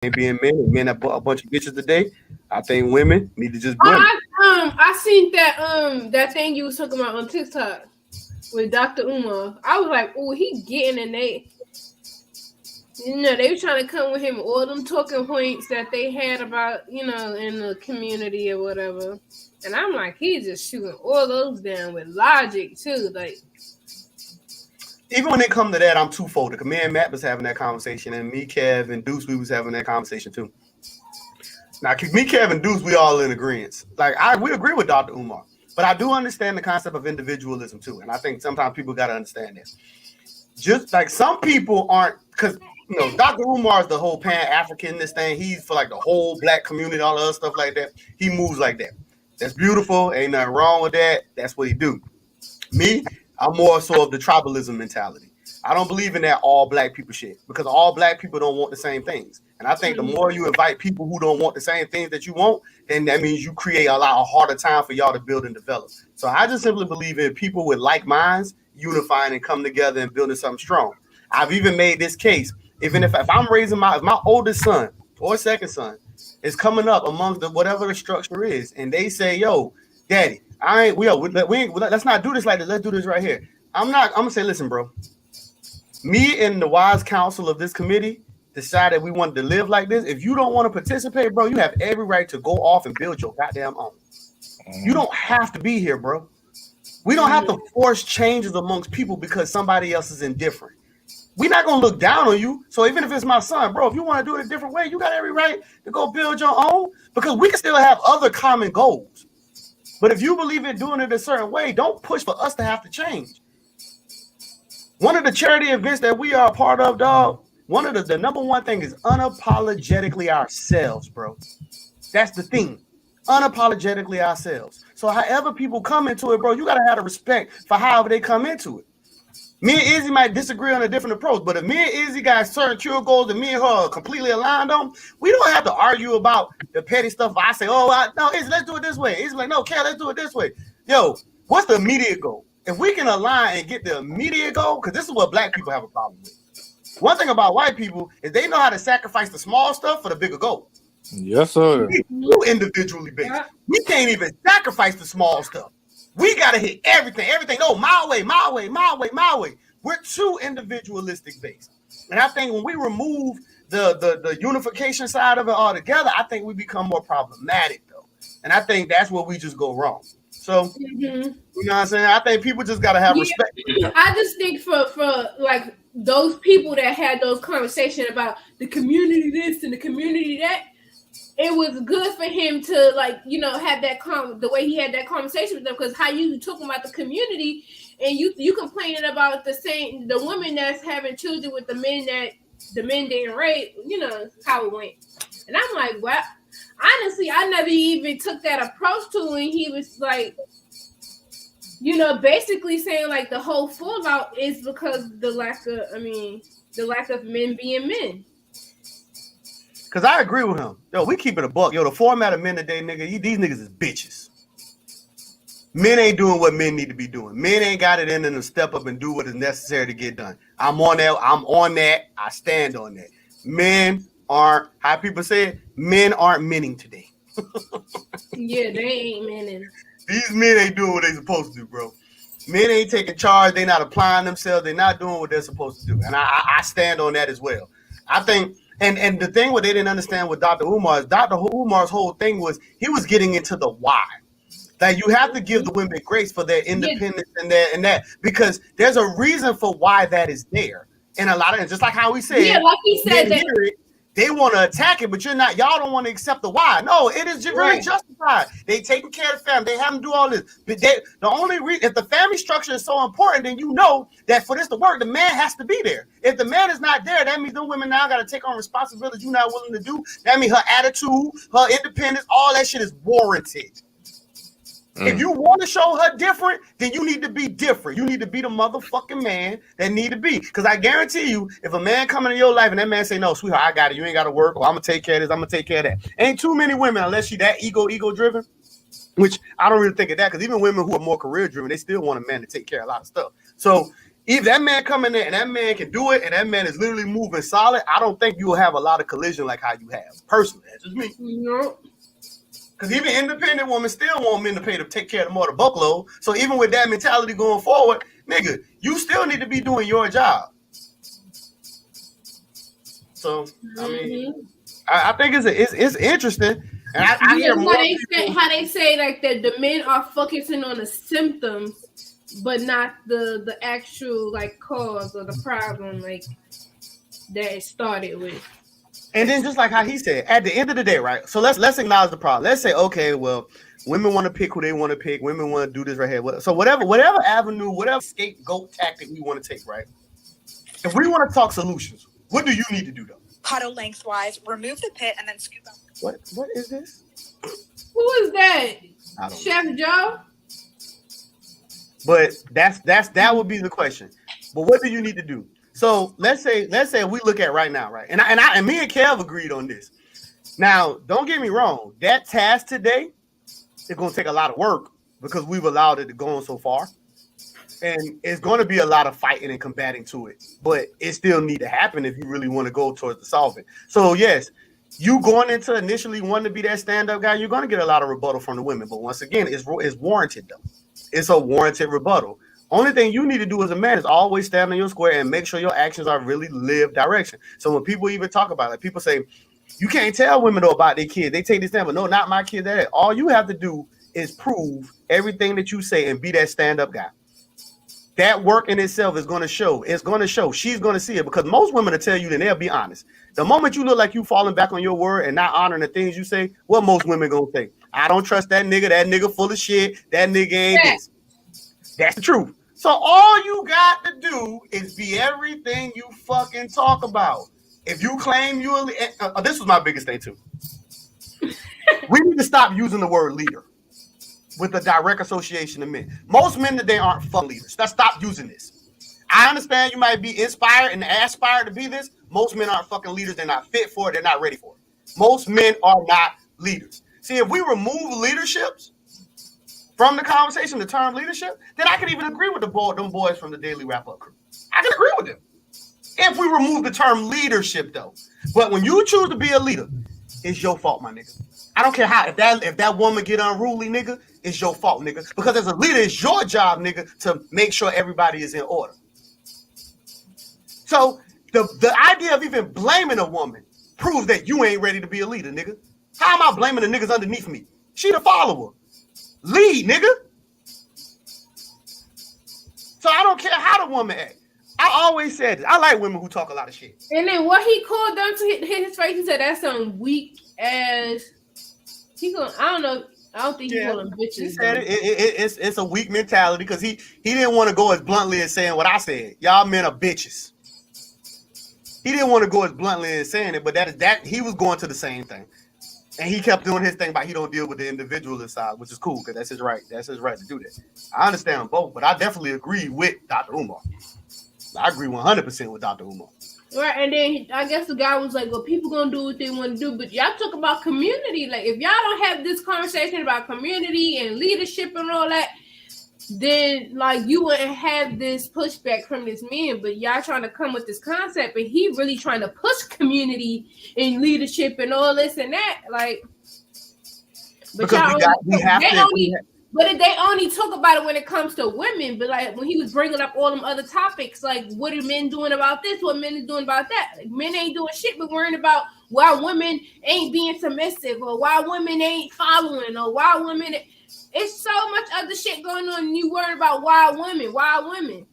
ain't being men and men a bunch of bitches today. I think women need to just Oh, women. I seen that thing you was talking about on TikTok with Dr. Umar. I was like, oh, he getting in they. They were trying to come with him all them talking points that they had about, in the community or whatever. And I'm like, he's just shooting all those down with logic too. Like, Even when it come to that, I'm twofold. Because me and Matt was having that conversation, and me, Kev, and Deuce, we was having that conversation too. Now, me, Kev, and Deuce, we all in agreement. Like, we agree with Dr. Umar. But I do understand the concept of individualism too. And I think sometimes people got to understand this. Just like some people aren't, because Dr. Umar is the whole Pan-African, this thing. He's for like the whole black community, all the other stuff like that. He moves like that. That's beautiful. Ain't nothing wrong with that. That's what he do. Me, I'm more so of the tribalism mentality. I don't believe in that all black people shit because all black people don't want the same things. And I think the more you invite people who don't want the same things that you want, then that means you create a harder time for y'all to build and develop. So I just simply believe in people with like minds unifying and come together and building something strong. I've even made this case. Even if I'm raising if my oldest son or second son is coming up amongst whatever the structure is, and they say, "Yo, Daddy, let's not do this like this. Let's do this right here." I'm gonna say, "Listen, bro. Me and the wise council of this committee decided we wanted to live like this. If you don't want to participate, bro, you have every right to go off and build your goddamn own. You don't have to be here, bro. We don't have to force changes amongst people because somebody else is indifferent. We're not going to look down on you. So even if it's my son, bro, if you want to do it a different way, you got every right to go build your own because we can still have other common goals. But if you believe in doing it a certain way, don't push for us to have to change. One of the charity events that we are a part of, dog, one of the number one thing is unapologetically ourselves, bro. That's the thing. Unapologetically ourselves. So however people come into it, bro, you got to have the respect for however they come into it. Me and Izzy might disagree on a different approach, but if me and Izzy got certain cure goals that me and her are completely aligned on, we don't have to argue about the petty stuff. I say, no, Izzy, let's do it this way. Izzy like, no, Kat, let's do it this way. Yo, what's the immediate goal? If we can align and get the immediate goal, because this is what black people have a problem with. One thing about white people is they know how to sacrifice the small stuff for the bigger goal. Yes, sir. We individually based. We can't even sacrifice the small stuff. We got to hit everything. No, my way. We're too individualistic based. And I think when we remove the unification side of it altogether, I think we become more problematic, though. And I think that's where we just go wrong. So, you know what I'm saying? I think people just got to have respect. I just think for like those people that had those conversations about the community this and the community that, it was good for him to have that the way he had that conversation with them, because how you talking about the community and you complaining about the women that's having children with the men that the men didn't rape, how it went. And I'm like, well, honestly, I never even took that approach to when he was like, basically saying like the whole fallout is because the lack of men being men. Because I agree with him. Yo, we keep it a buck. Yo, the format of men today, nigga, these niggas is bitches. Men ain't doing what men need to be doing. Men ain't got it in them to step up and do what is necessary to get done. I'm on that. I stand on that. Men aren't, how people say it, men aren't menning today. Yeah, they ain't menning. These men ain't doing what they supposed to do, bro. Men ain't taking charge. They not applying themselves. They're not doing what they're supposed to do. And I stand on that as well. I think... And the thing what they didn't understand with Dr. Umar is Dr. Umar's whole thing was he was getting into the why. That you have to give the women grace for their independence and that because there's a reason for why that is there. And a lot of just like how we said, like he said that they want to attack it, but y'all don't want to accept the why. No, it is really justified. They taking care of the family. They have to do all this. But the only reason, if the family structure is so important, then you know that for this to work, the man has to be there. If the man is not there, that means the women now got to take on responsibilities you're not willing to do. That means her attitude, her independence, all that shit is warranted. If you want to show her different, then you need to be different. You need to be the motherfucking man that need to be. Because I guarantee you, if a man come into your life and that man say, no, sweetheart, I got it. You ain't got to work. Or I'm going to take care of this. I'm going to take care of that. Ain't too many women, unless you that ego driven, which I don't really think of that. Because even women who are more career driven, they still want a man to take care of a lot of stuff. So if that man come in there and that man can do it and that man is literally moving solid, I don't think you will have a lot of collision like how you have. Personally, that's just me. No. Because even independent women still want men to pay to take care of the motor buckload. So even with that mentality going forward, nigga, you still need to be doing your job. So I mean, I think it's interesting, and I hear more how they say like that the men are focusing on the symptoms, but not the actual like cause or the problem like that it started with. And then just like how he said, at the end of the day, right? So let's acknowledge the problem. Let's say, okay, well, women want to pick who they want to pick. Women want to do this right here. So whatever avenue, whatever scapegoat tactic we want to take, right? If we want to talk solutions, what do you need to do though? Puddle lengthwise, remove the pit, and then scoop out. What is this? Who is that? I don't Chef know. Joe? But that would be the question. But what do you need to do? So let's say we look at right now, right? And me and Kev agreed on this. Now, don't get me wrong. That task today is going to take a lot of work because we've allowed it to go on so far. And it's going to be a lot of fighting and combating to it. But it still need to happen if you really want to go towards the solving. So, yes, you going into initially wanting to be that stand-up guy, you're going to get a lot of rebuttal from the women. But once again, it's warranted, though. It's a warranted rebuttal. Only thing you need to do as a man is always stand on your square and make sure your actions are really live direction. So when people even talk about it, people say, you can't tell women though about their kids. They take this stand, but no, not my kid. That all you have to do is prove everything that you say and be that stand-up guy. That work in itself is going to show. It's going to show. She's going to see it because most women will tell you, then they'll be honest. The moment you look like you falling back on your word and not honoring the things you say, what most women going to say? I don't trust that nigga. That nigga full of shit. That nigga ain't this. That's the truth. So all you got to do is be everything you fucking talk about. If you claim you're this was my biggest thing too. We need to stop using the word leader with a direct association to men. Most men today aren't fucking leaders. Stop using this. I understand you might be inspired and aspire to be this. Most men aren't fucking leaders. They're not fit for it. They're not ready for it. Most men are not leaders. See, if we remove leaderships from the conversation, the term leadership, then I could even agree with them boys from the Daily Wrap-Up crew. I can agree with them. If we remove the term leadership, though. But when you choose to be a leader, it's your fault, my nigga. I don't care how. If that woman get unruly, nigga, it's your fault, nigga. Because as a leader, it's your job, nigga, to make sure everybody is in order. So the idea of even blaming a woman proves that you ain't ready to be a leader, nigga. How am I blaming the niggas underneath me? She the follower. Lead, nigga. So I don't care how the woman act. I always said this. I like women who talk a lot of shit. And then what he called them to hit his face, he said that's some weak ass. I don't know. I don't think he called them bitches. He said it's a weak mentality because he didn't want to go as bluntly as saying what I said. Y'all men are bitches. He didn't want to go as bluntly as saying it, but that he was going to the same thing. And he kept doing his thing about he don't deal with the individualist side, which is cool because that's his right. That's his right to do that. I understand both, but I definitely agree with Dr. Umar. I agree 100% with Dr. Umar. Right, and then I guess the guy was like, well, people gonna do what they want to do, but y'all talk about community. Like, if y'all don't have this conversation about community and leadership and all that, then like you wouldn't have this pushback from this man. But y'all trying to come with this concept, and he really trying to push community and leadership and all this and that. Like, but because But they only talk about it when it comes to women. But like when he was bringing up all them other topics, like what are men doing about this? What men is doing about that? Like, men ain't doing shit, but worrying about why women ain't being submissive, or why women ain't following, or why women. It's so much other shit going on, and you worried about why women. Why women?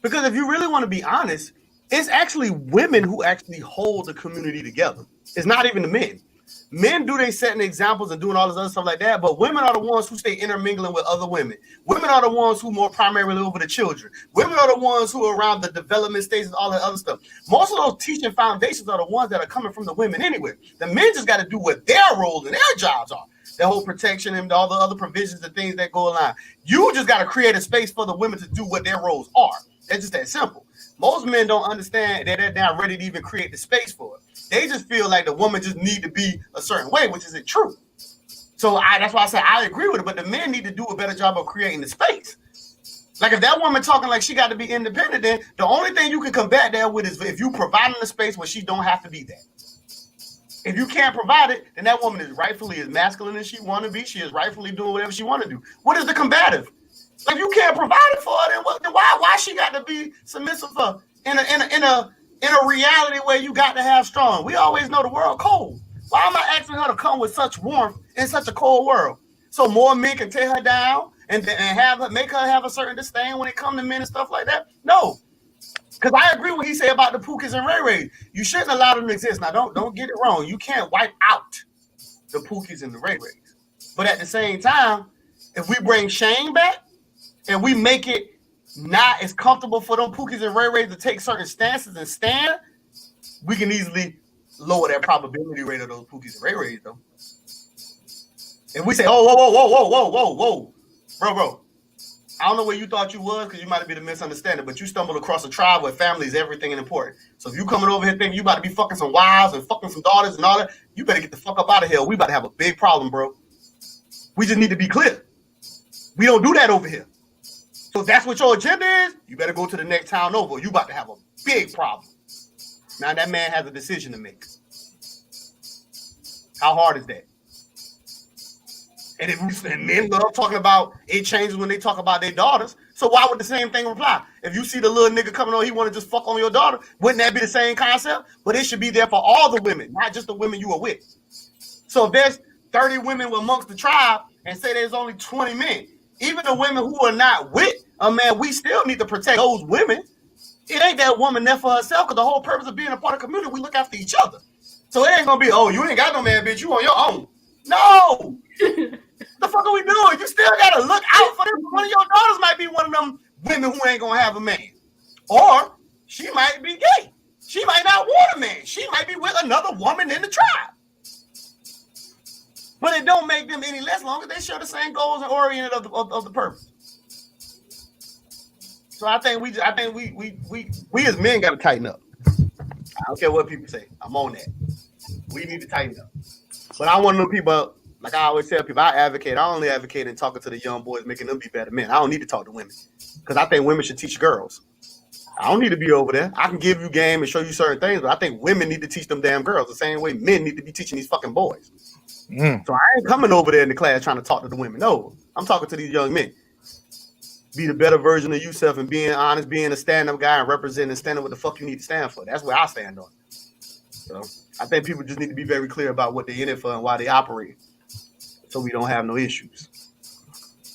Because if you really want to be honest, it's actually women who actually hold the community together. It's not even the men. Men do they setting examples and doing all this other stuff like that, but women are the ones who stay intermingling with other women. Women are the ones who more primarily over the children. Women are the ones who are around the development stages, all that other stuff. Most of those teaching foundations are the ones that are coming from the women anyway. The men just got to do what their roles and their jobs are. The whole protection and all the other provisions and things that go along. You just got to create a space for the women to do what their roles are. It's just that simple. Most men don't understand that they're not ready to even create the space for it. They just feel like the woman just need to be a certain way, which isn't true. So that's why I say I agree with it, but the men need to do a better job of creating the space. Like if that woman talking like she got to be independent, then the only thing you can combat that with is if you providing a space where she don't have to be there. If you can't provide it, then that woman is rightfully as masculine as she want to be. She is rightfully doing whatever she want to do. What is the combative? Like if you can't provide it for her, then why she got to be submissive for in a reality where you got to have strong? We always know the world cold. Why am I asking her to come with such warmth in such a cold world? So more men can tear her down and make her have a certain disdain when it comes to men and stuff like that? No. Because I agree with what he said about the Pookies and Ray Rays. You shouldn't allow them to exist. Now, don't get it wrong. You can't wipe out the Pookies and the Ray Rays. But at the same time, if we bring Shane back and we make it not as comfortable for them Pookies and Ray Rays to take certain stances and stand, we can easily lower that probability rate of those Pookies and Ray Rays, though. If we say, whoa, bro, I don't know where you thought you was because you might have been a misunderstanding, but you stumbled across a tribe where family is everything and important. So if you coming over here thinking you about to be fucking some wives and fucking some daughters and all that, you better get the fuck up out of here. We about to have a big problem, bro. We just need to be clear. We don't do that over here. So if that's what your agenda is, you better go to the next town over. You about to have a big problem. Now that man has a decision to make. How hard is that? And men love talking about it changes when they talk about their daughters. So why would the same thing apply? If you see the little nigga coming on, he want to just fuck on your daughter, wouldn't that be the same concept? But it should be there for all the women, not just the women you are with. So if there's 30 women amongst the tribe and say there's only 20 men, even the women who are not with a man, we still need to protect those women. It ain't that woman there for herself, because the whole purpose of being a part of the community, we look after each other. So it ain't gonna be, oh, you ain't got no man, bitch, you on your own. No. The fuck are we doing? You still gotta look out for them. One of your daughters might be one of them women who ain't gonna have a man. Or she might be gay. She might not want a man. She might be with another woman in the tribe. But it don't make them any less long as they share the same goals and oriented of the purpose. So I think we as men gotta tighten up. I don't care what people say. I'm on that. We need to tighten up. But I want to know people, like I always tell people, I only advocate in talking to the young boys, making them be better men. I don't need to talk to women because I think women should teach girls. I don't need to be over there. I can give you game and show you certain things, but I think women need to teach them damn girls the same way men need to be teaching these fucking boys. So I ain't coming over there in the class trying to talk to the women. No, I'm talking to these young men. Be the better version of yourself and being honest, being a stand-up guy and representing and standing what the fuck you need to stand for. That's where I stand on. So I think people just need to be very clear about what they're in it for and why they operate, so we don't have no issues.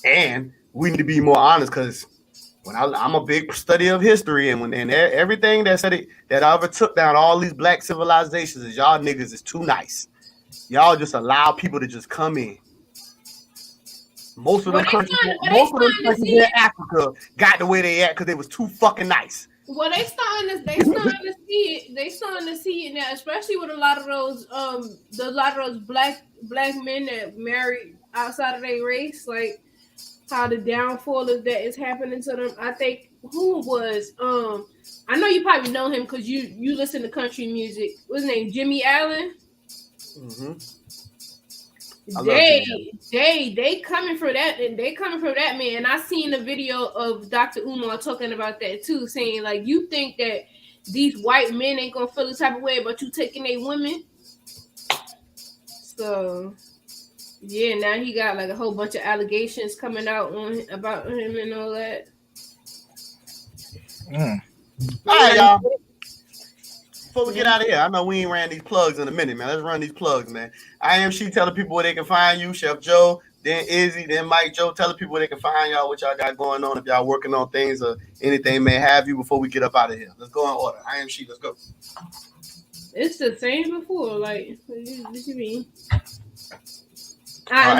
And we need to be more honest, because when I'm a big study of history, and everything that ever took down all these black civilizations is y'all niggas is too nice. Y'all just allow people to just come in. Most of them countries in Africa got the way they at because they was too fucking nice. Well, they starting to see it now, especially with a lot of those black men that marry outside of their race, like how the downfall of that is happening to them. I think I know you probably know him because you listen to country music. What's his name? Jimmy Allen. Mm-hmm. They coming for that, and they coming for that man. And I seen a video of Dr. Umar talking about that too, saying like, you think that these white men ain't gonna feel the type of way about you taking their women? So yeah, now he got like a whole bunch of allegations coming out about him and all that. All right, y'all. Before we get out of here, I know we ain't ran these plugs in a minute, man. Let's run these plugs, man. I am She telling people where they can find you, Chef Joe, then Izzy, then Mike Joe, telling people where they can find y'all, what y'all got going on, if y'all working on things or anything may have you before we get up out of here. Let's go in order. I am She. Let's go. It's the same before. Like, what you mean? All right.